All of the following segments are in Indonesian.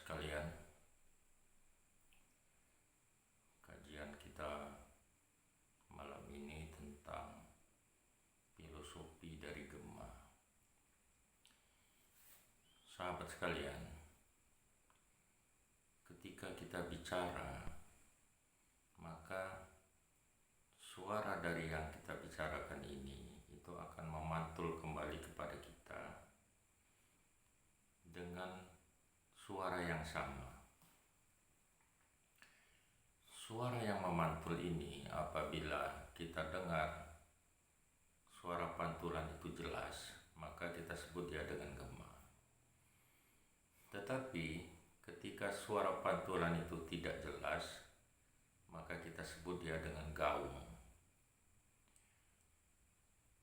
sekalian, kajian kita malam ini tentang filosofi dari Gema. Sahabat sekalian, ketika kita bicara, maka suara dari yang kita bicarakan ini itu akan memantul kembali kepada kita dengan suara yang sama. Suara yang memantul ini apabila kita dengar suara pantulan itu jelas, maka kita sebut dia dengan gema. Tetapi ketika suara pantulan itu tidak jelas, maka kita sebut dia dengan gaung.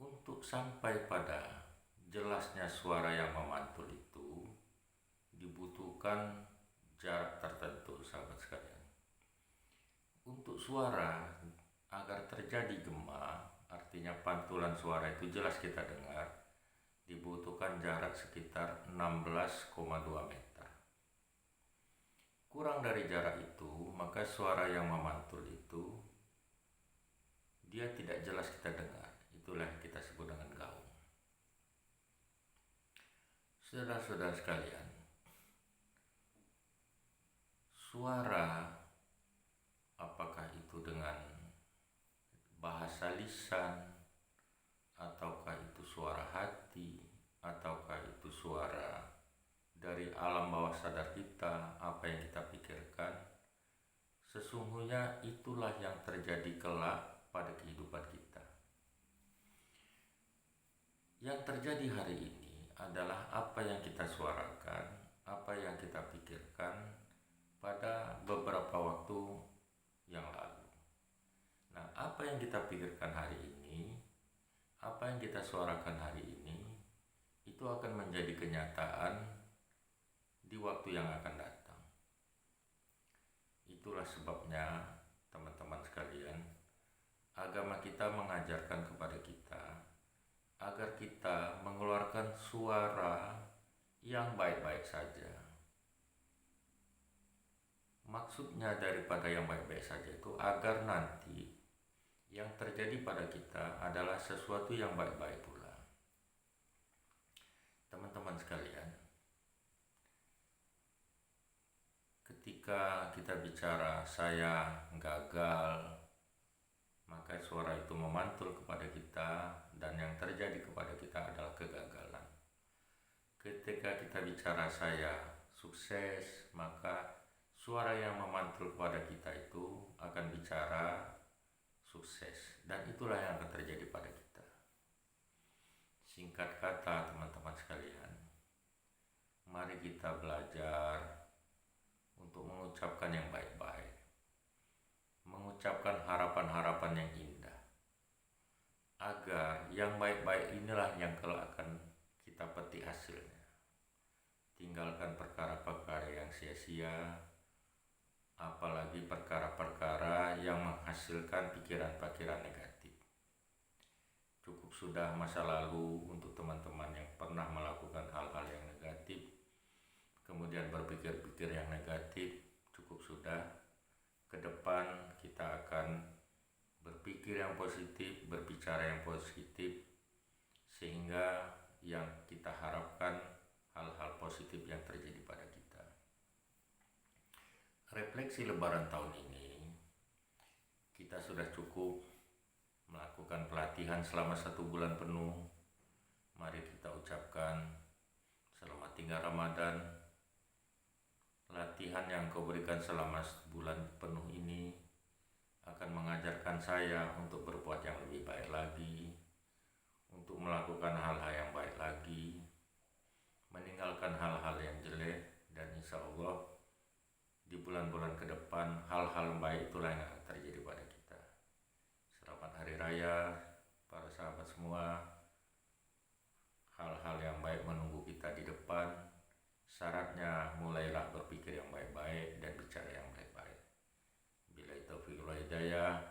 Untuk sampai pada jelasnya suara yang memantul itu dibutuhkan jarak tertentu, sahabat sekalian. Untuk suara agar terjadi gema, artinya pantulan suara itu jelas kita dengar, dibutuhkan jarak sekitar 16,2 meter. Kurang dari jarak itu, maka suara yang memantul itu dia tidak jelas kita dengar. Itulah yang kita sebut dengan gaung. Saudara-saudara sekalian, suara apakah itu dengan bahasa lisan, ataukah itu suara hati, ataukah itu suara dari alam bawah sadar kita, apa yang kita pikirkan, sesungguhnya itulah yang terjadi kelak pada kehidupan kita. Yang terjadi hari ini adalah apa yang kita suarakan, apa yang kita pikirkan pada beberapa waktu yang lalu. Nah, apa yang kita pikirkan hari ini, apa yang kita suarakan hari ini, itu akan menjadi kenyataan di waktu yang akan datang. Itulah sebabnya, teman-teman sekalian, agama kita mengajarkan kepada kita agar kita mengeluarkan suara yang baik-baik saja. Maksudnya daripada yang baik-baik saja itu agar nanti yang terjadi pada kita adalah sesuatu yang baik-baik pula. Teman-teman sekalian, ketika kita bicara saya gagal, maka suara itu memantul kepada kita dan yang terjadi kepada kita adalah kegagalan. Ketika kita bicara saya sukses, maka suara yang memantul kepada kita itu akan bicara sukses, dan itulah yang akan terjadi pada kita. Singkat kata, teman-teman sekalian, mari kita belajar untuk mengucapkan yang baik-baik, mengucapkan harapan-harapan yang indah, agar yang baik-baik inilah yang kelak akan kita petik hasilnya. Tinggalkan perkara-perkara yang sia-sia, apalagi perkara-perkara yang menghasilkan pikiran-pikiran negatif. Cukup sudah masa lalu untuk teman-teman yang pernah melakukan hal-hal yang negatif, kemudian berpikir-pikir yang negatif. Cukup sudah. Ke depan kita akan berpikir yang positif, berbicara yang positif, sehingga yang kita harapkan hal-hal positif yang terjadi pada kita. Refleksi Lebaran tahun ini, kita sudah cukup melakukan pelatihan selama 1 bulan penuh. Mari kita ucapkan selamat tinggal Ramadan. Latihan yang kau berikan selama sebulan penuh ini akan mengajarkan saya untuk berbuat yang lebih baik lagi, untuk melakukan hal-hal yang baik lagi, meninggalkan hal-hal yang jelek, dan insya Allah di bulan-bulan ke depan hal-hal baik itulah yang akan terjadi pada kita. Selamat Hari Raya para sahabat semua. Hal-hal yang baik menunggu kita di depan. Syaratnya mulailah berpikir yang baik-baik dan bicara yang baik-baik. Billahi taufiq wal hidayah.